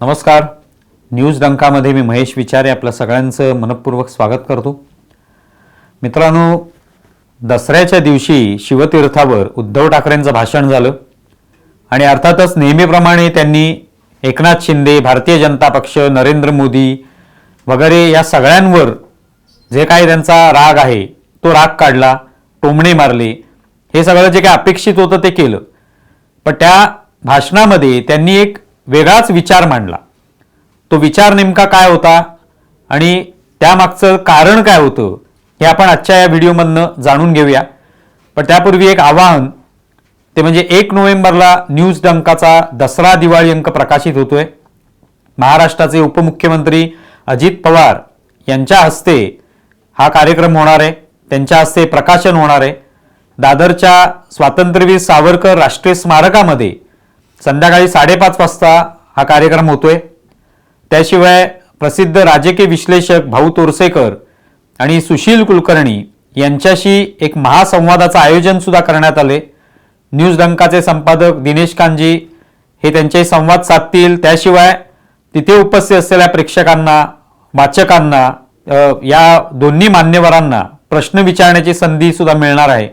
नमस्कार. न्यूज डंकामध्ये मी महेश विचारे आपल्या सगळ्यांचं मनपूर्वक स्वागत करतो. मित्रांनो, दसऱ्याच्या दिवशी शिवतीर्थावर उद्धव ठाकरेंचं भाषण झालं आणि अर्थातच नेहमीप्रमाणे त्यांनी एकनाथ शिंदे, भारतीय जनता पक्ष, नरेंद्र मोदी वगैरे या सगळ्यांवर जे काही त्यांचा राग आहे तो राग काढला, टोमणे मारले. हे सगळं जे काही अपेक्षित होतं ते केलं. पण त्या भाषणामध्ये त्यांनी एक वेगळाच विचार मांडला. तो विचार नेमका काय होता आणि त्यामागचं कारण काय होतं हे आपण आजच्या या व्हिडिओमधनं जाणून घेऊया. पण त्यापूर्वी एक आवाहन, ते म्हणजे 1 नोव्हेंबरला न्यूज डंकाचा दसरा दिवाळी अंक प्रकाशित होतोय. महाराष्ट्राचे उपमुख्यमंत्री अजित पवार यांच्या हस्ते हा कार्यक्रम होणार आहे. त्यांच्या हस्ते प्रकाशन होणार आहे. दादरच्या स्वातंत्र्यवीर सावरकर राष्ट्रीय स्मारकामध्ये संध्याकाळी 5:30 वाजता हा कार्यक्रम होतोय. त्याशिवाय प्रसिद्ध राजकीय विश्लेषक भाऊ तोरसेकर आणि सुशील कुलकर्णी यांच्याशी एक महासंवादाचं आयोजन सुद्धा करण्यात आले. न्यूज डंकाचे संपादक दिनेश कांजी हे त्यांचे संवाद साधतील. त्याशिवाय तिथे उपस्थित असलेल्या प्रेक्षकांना, वाचकांना, या दोन्ही मान्यवरांना प्रश्न विचारण्याची संधी सुद्धा मिळणार आहे.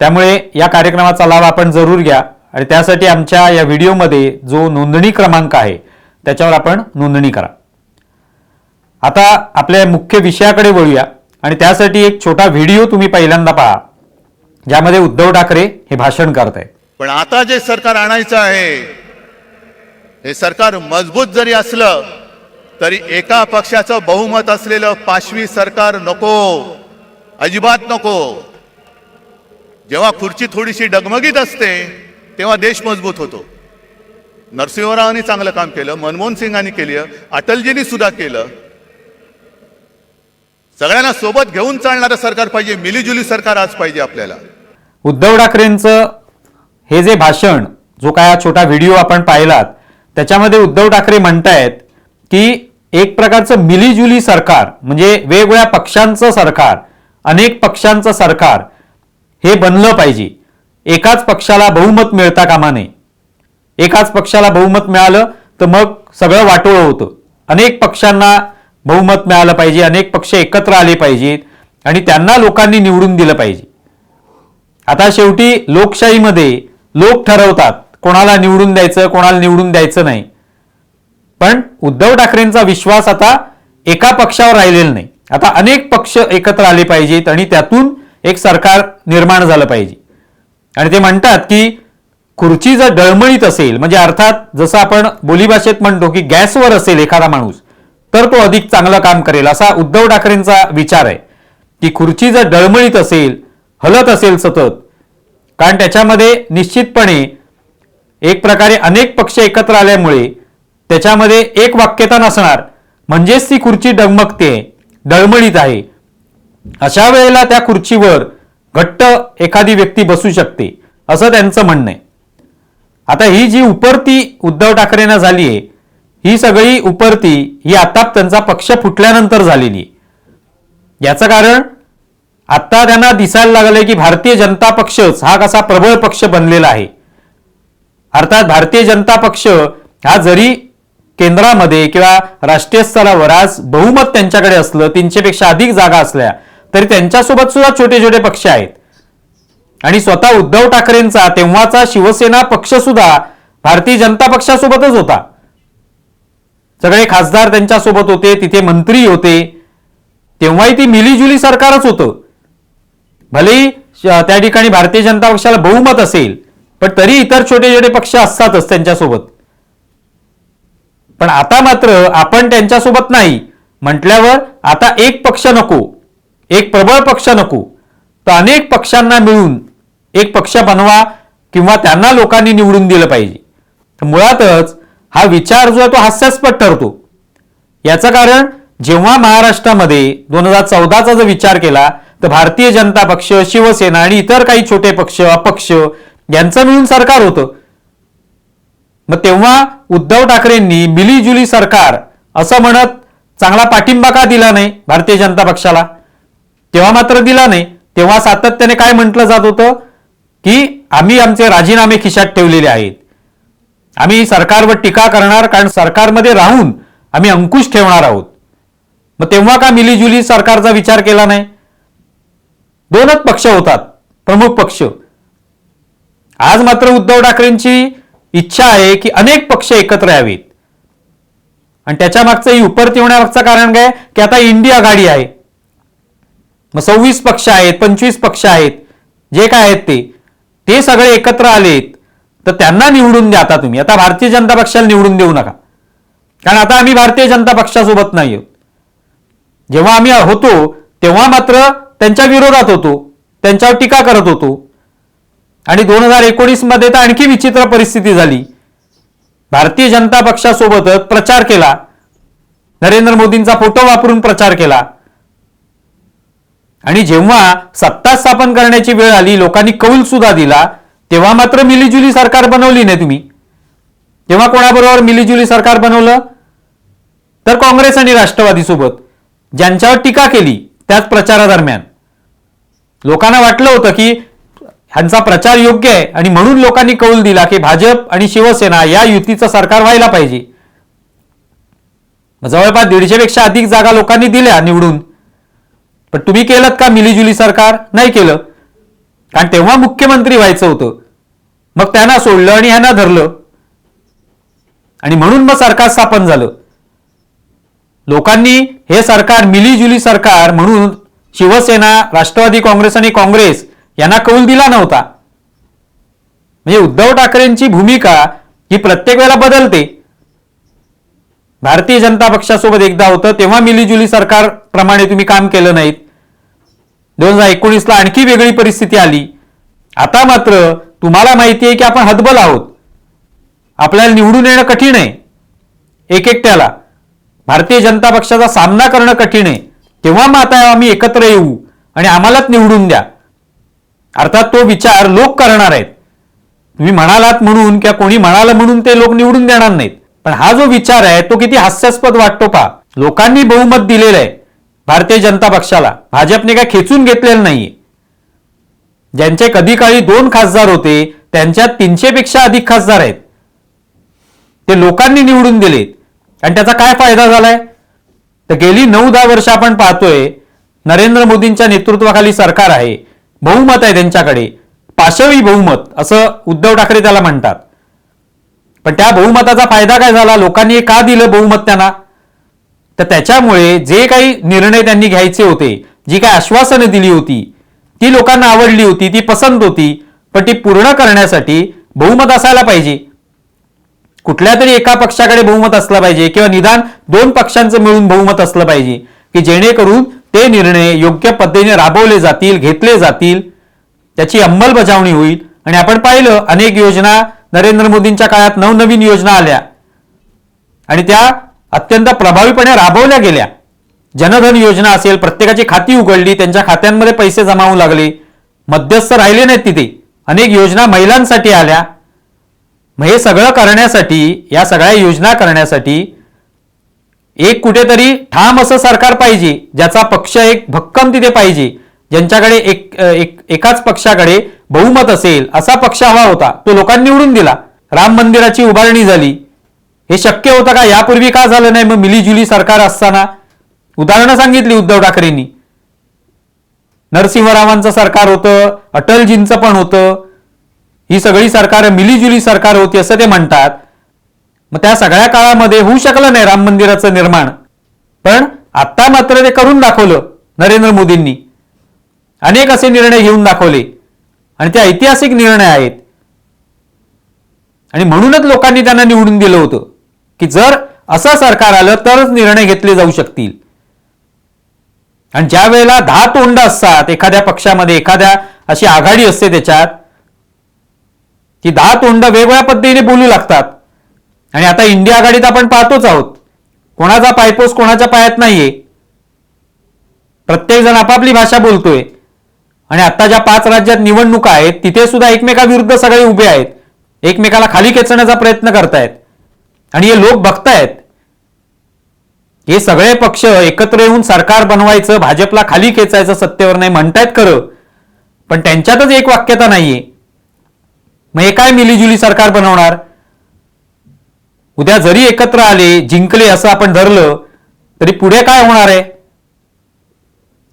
त्यामुळे या कार्यक्रमाचा लाभ आपण जरूर घ्या आणि त्यासाठी आमच्या या व्हिडिओमध्ये जो नोंदणी क्रमांक आहे त्याच्यावर आपण नोंदणी करा. आता आपल्या मुख्य विषयाकडे वळूया आणि त्यासाठी एक छोटा व्हिडिओ तुम्ही पहिल्यांदा पहा, ज्यामध्ये उद्धव ठाकरे हे भाषण करत आहेत. पण आता जे सरकार आणायचं आहे, हे सरकार मजबूत जरी असलं तरी एका पक्षाचं बहुमत असलेलं पाशवी सरकार नको, अजिबात नको. जेव्हा खुर्ची थोडीशी डगमगीत असते तेव्हा देश मजबूत होतो. नरसिंहरावांनी चांगलं काम केलं, मनमोहन सिंगांनी केलं, अटलजींनी सुद्धा केलं. सगळ्यांना सोबत घेऊन चालणारं सरकार पाहिजे, मिलीजुली सरकार आज पाहिजे आपल्याला. उद्धव ठाकरेंचं हे जे भाषण, जो काय छोटा व्हिडिओ आपण पाहिलात, त्याच्यामध्ये उद्धव ठाकरे म्हणतायत की एक प्रकारचं मिलीजुली सरकार म्हणजे वेगवेगळ्या पक्षांचं सरकार, अनेक पक्षांचं सरकार हे बनलं पाहिजे. एकाच पक्षाला बहुमत मिळता कामा नये. एकाच पक्षाला बहुमत मिळालं तर मग सगळं वाटोळं होतं. अनेक पक्षांना बहुमत मिळालं पाहिजे, अनेक पक्ष एकत्र आले पाहिजेत आणि त्यांना लोकांनी निवडून दिलं पाहिजे. आता शेवटी लोकशाहीमध्ये लोक ठरवतात कोणाला निवडून द्यायचं, कोणाला निवडून द्यायचं नाही. पण उद्धव ठाकरेंचा विश्वास आता एका पक्षावर राहिलेला नाही. आता अनेक पक्ष एकत्र आले पाहिजेत आणि त्यातून एक सरकार निर्माण झालं पाहिजे. आणि ते म्हणतात की खुर्ची जर डळमळीत असेल, म्हणजे अर्थात जसं आपण बोलीभाषेत म्हणतो की गॅसवर असेल एखादा माणूस, तर तो अधिक चांगलं काम करेल, असा उद्धव ठाकरेंचा विचार आहे. की खुर्ची जर डळमळीत असेल, हलत असेल सतत, कारण त्याच्यामध्ये निश्चितपणे एक प्रकारे अनेक पक्ष एकत्र आल्यामुळे त्याच्यामध्ये एक वाक्यता नसणार, म्हणजेच ती खुर्ची डगमगते, डळमळीत आहे. अशा वेळेला त्या खुर्चीवर घट्ट एखादी व्यक्ती बसू शकते, असं त्यांचं म्हणणं आहे. आता ही जी उपरती उद्धव ठाकरेंना झाली आहे, ही सगळी उपरती ही आता त्यांचा पक्ष फुटल्यानंतर झालेली आहे. याचं कारण आता त्यांना दिसायला लागलंय की भारतीय जनता पक्षच हा कसा प्रबळ पक्ष बनलेला आहे. अर्थात भारतीय जनता पक्ष हा जरी केंद्रामध्ये किंवा राष्ट्रीय स्तरावर आज बहुमत त्यांच्याकडे असलं, 300 पेक्षा अधिक जागा असल्या, तरी त्यांच्यासोबत सुद्धा छोटे छोटे पक्ष आहेत. आणि स्वतः उद्धव ठाकरेंचा तेव्हाचा शिवसेना पक्ष सुद्धा भारतीय जनता पक्षासोबतच होता. सगळे खासदार त्यांच्यासोबत होते, तिथे मंत्री होते. तेव्हाही ती मिलीजुली सरकारच होतं. भलेही त्या ठिकाणी भारतीय जनता पक्षाला बहुमत असेल, पण तरी इतर छोटे छोटे पक्ष असतातच त्यांच्यासोबत. पण आता मात्र आपण त्यांच्यासोबत नाही म्हटल्यावर आता एक पक्ष नको, एक प्रबळ पक्ष नको, तर अनेक पक्षांना मिळून एक पक्ष बनवा किंवा त्यांना लोकांनी निवडून दिलं पाहिजे. तर मुळातच हा विचार जो आहे तो हास्यास्पद ठरतो. याचं कारण जेव्हा महाराष्ट्रामध्ये 2014चा जर विचार केला तर भारतीय जनता पक्ष, शिवसेना आणि इतर काही छोटे पक्ष, अपक्ष यांचं मिळून सरकार होतं. मग तेव्हा उद्धव ठाकरेंनी मिलीजुली सरकार असं म्हणत चांगला पाठिंबा का दिला नाही भारतीय जनता पक्षाला? तेव्हा मात्र दिला नाही. तेव्हा सातत्याने काय म्हटलं जात होतं की आम्ही आमचे राजीनामे खिशात ठेवलेले आहेत. आम्ही सरकारवर टीका करणार, कारण सरकारमध्ये राहून आम्ही अंकुश ठेवणार आहोत. मग तेव्हा का मिलीजुली सरकारचा विचार केला नाही? दोनच पक्ष होतात, प्रमुख पक्ष. आज मात्र उद्धव ठाकरेंची इच्छा आहे की अनेक पक्ष एकत्र यावेत. आणि त्याच्या मागचं ही उपरती होण्यामागचं कारण काय की आता इंडिया आघाडी आहे. मग 26 पक्ष आहेत, 25 पक्ष आहेत, जे काय आहेत ते सगळे एकत्र आलेत, तर त्यांना निवडून द्या. आता तुम्ही आता भारतीय जनता पक्षाला निवडून देऊ नका, कारण आता आम्ही भारतीय जनता पक्षासोबत नाही आहोत. जेव्हा आम्ही होतो तेव्हा मात्र त्यांच्या विरोधात होतो, त्यांच्यावर टीका करत होतो. आणि 2019 मध्ये तर आणखी विचित्र परिस्थिती झाली. भारतीय जनता पक्षासोबतच प्रचार केला, नरेंद्र मोदींचा फोटो वापरून प्रचार केला. आणि जेव्हा सत्ता स्थापन करण्याची वेळ आली, लोकांनी कौल सुद्धा दिला, तेव्हा मात्र मिलीजुली सरकार बनवली नाही तुम्ही. तेव्हा कोणाबरोबर मिलीजुली सरकार बनवलं? तर काँग्रेस आणि राष्ट्रवादी सोबत, ज्यांच्यावर टीका केली त्याच प्रचारादरम्यान. लोकांना वाटलं होतं की ह्यांचा प्रचार योग्य आहे, आणि म्हणून लोकांनी कौल दिला की भाजप आणि शिवसेना या युतीचं सरकार व्हायला पाहिजे. जवळपास 150 पेक्षा अधिक जागा लोकांनी दिल्या निवडून. पण तुम्ही केलं का मिलीजुली सरकार? नाही केलं, कारण तेव्हा मुख्यमंत्री व्हायचं होतं. मग त्यांना सोडलं आणि ह्यांना धरलं, आणि म्हणून मग सरकार स्थापन झालं. लोकांनी हे सरकार मिलीजुली सरकार म्हणून शिवसेना, राष्ट्रवादी काँग्रेस आणि काँग्रेस यांना कौल दिला नव्हता. म्हणजे उद्धव ठाकरेंची भूमिका ही प्रत्येक वेळेला बदलते. भारतीय जनता पक्षासोबत एकदा होतं तेव्हा मिलीजुली सरकार प्रमाणे तुम्ही काम केलं नाहीत. 2019 ला आणखी वेगळी परिस्थिती आली. आता मात्र तुम्हाला माहिती आहे की आपण हतबल आहोत, आपल्याला निवडून येणं कठीण आहे. एकट्याला भारतीय जनता पक्षाचा सामना करणं कठीण आहे. तेव्हा मग आता आम्ही एकत्र येऊ आणि आम्हालाच निवडून द्या. अर्थात तो विचार लोक करणार आहेत. तुम्ही म्हणालात म्हणून किंवा कोणी म्हणालं म्हणून ते लोक निवडून देणार नाहीत. पण हा जो विचार आहे तो किती हास्यास्पद वाटतो पहा. लोकांनी बहुमत दिलेलं आहे भारतीय जनता पक्षाला, भाजपने काय खेचून घेतलेलं नाहीये. ज्यांचे कधी काळी 2 खासदार होते त्यांच्यात 300 पेक्षा अधिक खासदार आहेत. ते लोकांनी निवडून दिलेत. आणि त्याचा काय फायदा झालाय? तर गेली 9-10 वर्ष आपण पाहतोय नरेंद्र मोदींच्या नेतृत्वाखाली सरकार आहे, बहुमत आहे त्यांच्याकडे, पाशवी बहुमत असं उद्धव ठाकरे त्याला म्हणतात. पण त्या बहुमताचा फायदा काय झाला? लोकांनी का दिलं बहुमत त्यांना? तर त्याच्यामुळे जे काही निर्णय त्यांनी घ्यायचे होते, जी काही आश्वासनं दिली होती ती लोकांना आवडली होती, ती पसंत होती. पण ती पूर्ण करण्यासाठी बहुमत असायला पाहिजे. कुठल्या तरी एका पक्षाकडे बहुमत असलं पाहिजे, किंवा निदान 2 पक्षांचं मिळून बहुमत असलं पाहिजे, की जेणेकरून ते निर्णय योग्य पद्धतीने राबवले जातील, घेतले जातील, त्याची अंमलबजावणी होईल. आणि आपण पाहिलं अनेक योजना नरेंद्र मोदींच्या काळात नवनवीन योजना आल्या आणि त्या अत्यंत प्रभावीपणे राबवल्या गेल्या. जनधन योजना असेल, प्रत्येकाची खाती उघडली, त्यांच्या खात्यांमध्ये पैसे जमा होऊ लागले, मध्यस्थ राहिले नाहीत तिथे. अनेक योजना महिलांसाठी आल्या. मग हे सगळं करण्यासाठी, या सगळ्या योजना करण्यासाठी एक कुठेतरी ठाम असं सरकार पाहिजे, ज्याचा पक्ष एक भक्कम तिथे पाहिजे, ज्यांच्याकडे एकाच पक्षाकडे बहुमत असेल असा पक्ष हवा होता. तो लोकांनी निवडून दिला. राम मंदिराची उभारणी झाली. हे शक्य होतं का? यापूर्वी का झालं नाही? मग मिलीजुली सरकार असताना उदाहरणं सांगितली उद्धव ठाकरेंनी. नरसिंहरावांचं सरकार होतं, अटलजींचं पण होतं. ही सगळी सरकार मिलीजुली सरकार होती असं ते म्हणतात. मग त्या सगळ्या काळामध्ये होऊ शकलं नाही राम मंदिराचं निर्माण. पण आता मात्र ते करून दाखवलं नरेंद्र मोदींनी. अनेक असे निर्णय घेऊन दाखवले आणि ते ऐतिहासिक निर्णय आहेत. आणि म्हणूनच लोकांनी त्यांना निवडून दिलं होतं की जर असं सरकार आलं तरच निर्णय घेतले जाऊ शकतील. आणि ज्या वेळेला 10 तोंड असतात एखाद्या पक्षामध्ये, एखाद्या अशी आघाडी असते त्याच्यात, ती 10 तोंड वेगवेगळ्या पद्धतीने बोलू लागतात. आणि आता इंडिया आघाडीत आपण पाहतोच आहोत, कोणाचा पायपोस कोणाच्या पायात नाहीये. प्रत्येक जण आपापली भाषा बोलतोय. आणि आता ज्या 5 राज्यात निवडणुका आहेत तिथे सुद्धा एकमेकाविरुद्ध सगळे उभे आहेत, एकमेकाला खाली खेचण्याचा प्रयत्न करतायत. आणि हे लोक बघतायत. हे सगळे पक्ष एकत्र येऊन सरकार बनवायचं, भाजपला खाली खेचायचं, सत्तेवर नाही म्हणतायत खरं, पण त्यांच्यातच एक वाक्यता नाहीये. मग हे काय मिलीजुली सरकार बनवणार? उद्या जरी एकत्र आले, जिंकले असं आपण धरलं तरी पुढे काय होणार आहे?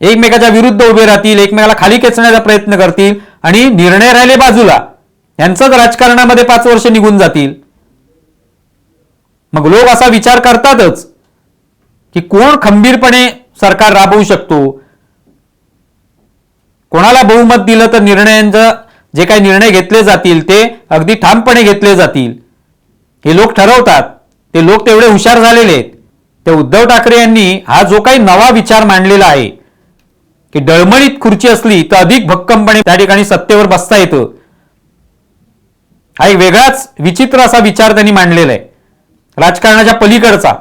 एकमेकाच्या विरुद्ध उभे राहतील, एकमेकाला खाली खेचण्याचा प्रयत्न करतील आणि निर्णय राहिले बाजूला, यांचंच राजकारणामध्ये 5 वर्ष निघून जातील. मग लोक असा विचार करतातच की कोण खंबीरपणे सरकार राबवू शकतो, कोणाला बहुमत दिलं तर निर्णयांचं जे काही निर्णय घेतले जातील ते अगदी ठामपणे घेतले जातील, हे लोक ठरवतात. ते लोक तेवढे हुशार झालेले आहेत. ते उद्धव ठाकरे यांनी हा जो काही नवा विचार मांडलेला आहे की डळमळीत खुर्ची असली तर अधिक भक्कमपणे त्या ठिकाणी सत्तेवर बसता येतं, हा एक वेगळाच विचित्र असा विचार त्यांनी मांडलेला आहे, राजकारणाच्या पलीकडचा.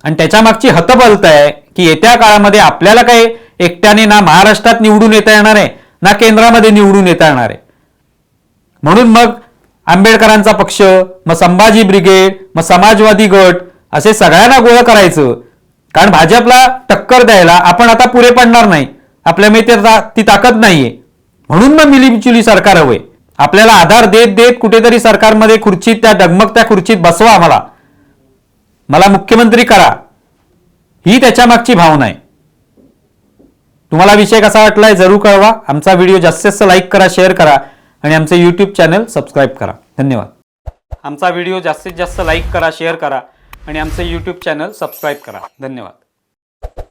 आणि त्याच्या मागची हतबलत आहे की येत्या काळामध्ये आपल्याला काही एकट्याने ना महाराष्ट्रात निवडून येता येणार आहे ना केंद्रामध्ये निवडून येता येणार आहे. म्हणून मग आंबेडकरांचा पक्ष, मग संभाजी ब्रिगेड, मग समाजवादी गट असे सगळ्यांना गोळा करायचं. कारण भाजपला टक्कर द्यायला आपण आता पुरे पडणार नाही, आपल्यामध्ये ती ताकद नाहीये. म्हणून मग मिलीजुली सरकार हवे. आपल्याला आधार देत देत कुठेतरी सरकारमध्ये खुर्चीत, त्या डगमगत्या खुर्चीत बसवा, मला मुख्यमंत्री करा, ही त्याच्या मागची भावना आहे. तुम्हाला विषय कसा वाटलाय जरूर कळवा. आमचा व्हिडिओ जास्तीत जास्त लाईक करा, शेअर करा आणि आमचे यूट्यूब चॅनल सबस्क्राईब करा. धन्यवाद. आमचा व्हिडिओ जास्तीत जास्त लाईक करा, शेअर करा आणि आमचे यूट्यूब चॅनल सबस्क्राईब करा. धन्यवाद.